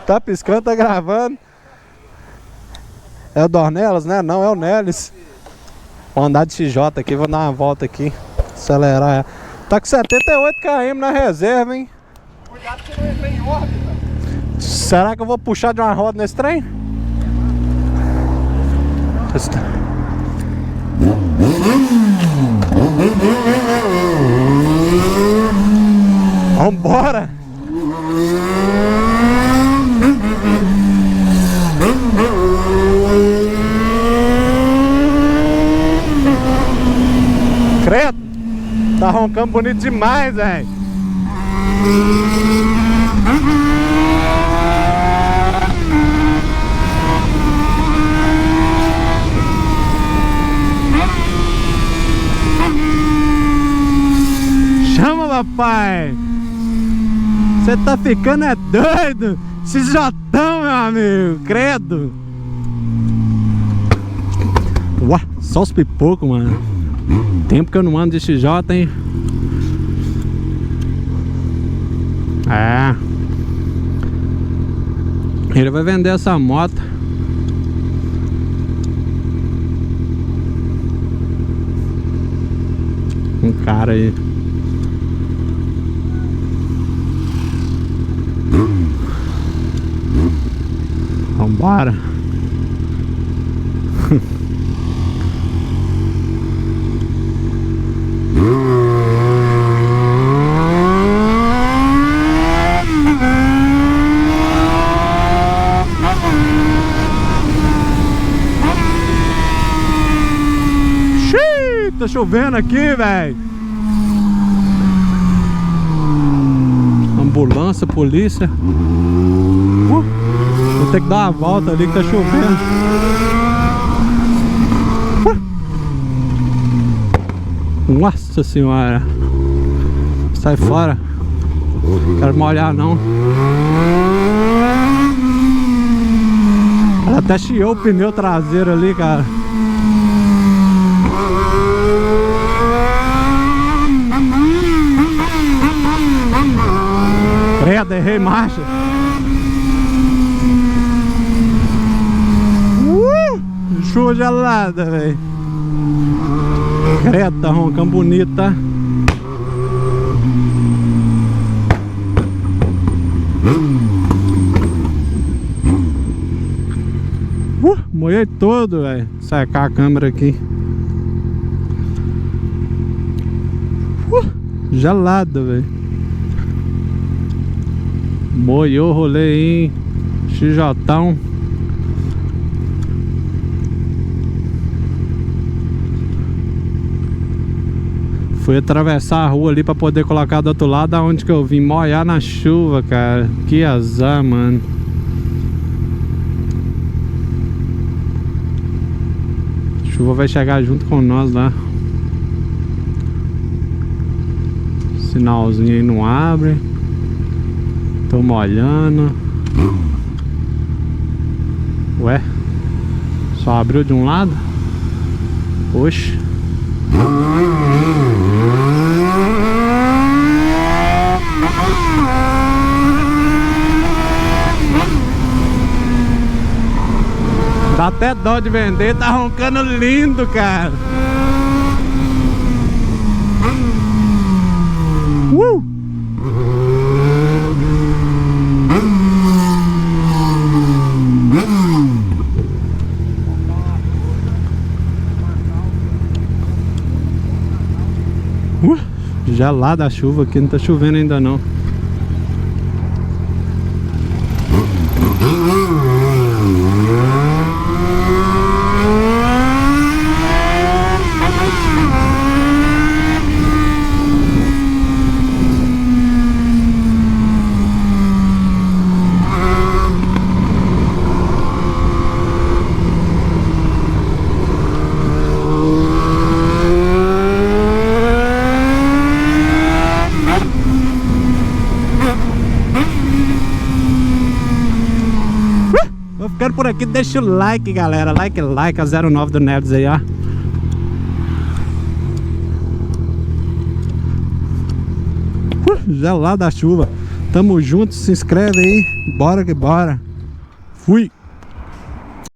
Tá piscando, tá gravando. É o Dornelas, né? Não, é o Nelis. Vou andar de XJ aqui, vou dar uma volta aqui. Acelerar. Tá com 78 km na reserva, hein? Cuidado que você não entra em órbita. Será que eu vou puxar de uma roda nesse trem? Vambora! Credo! Tá roncando bonito demais, velho! Chama, papai! Você tá ficando é doido! XJ, meu amigo! Credo! Ué, só os pipocos, mano! Tempo que eu não ando de XJ, hein? É. Ele vai vender essa moto. Um cara aí. Vambora. Xiii, tá chovendo aqui, velho. Ambulância, polícia. Vou ter que dar uma volta ali que tá chovendo. Nossa senhora. Sai fora. Quero molhar não. Ela até chiou o pneu traseiro ali, cara. Credo, errei marcha. Chuva gelada, velho. Credo, tá roncando bonita. Molhei todo, velho. Secar a câmera aqui. Gelado, velho. Molhou o rolê, hein? XJ. Fui atravessar a rua ali pra poder colocar do outro lado, aonde que eu vim molhar na chuva, cara. Que azar, mano. A chuva vai chegar junto com nós lá. Sinalzinho aí não abre. Tô molhando. Ué? Só abriu de um lado? Oxe. Dá até dó de vender, tá roncando lindo, cara. Gelada a chuva aqui, não tá chovendo ainda não. Ficando por aqui, deixa o like, galera. Like a 09 do Neves aí, ó. Gelada a chuva. Tamo junto, se inscreve aí. Bora que bora. Fui.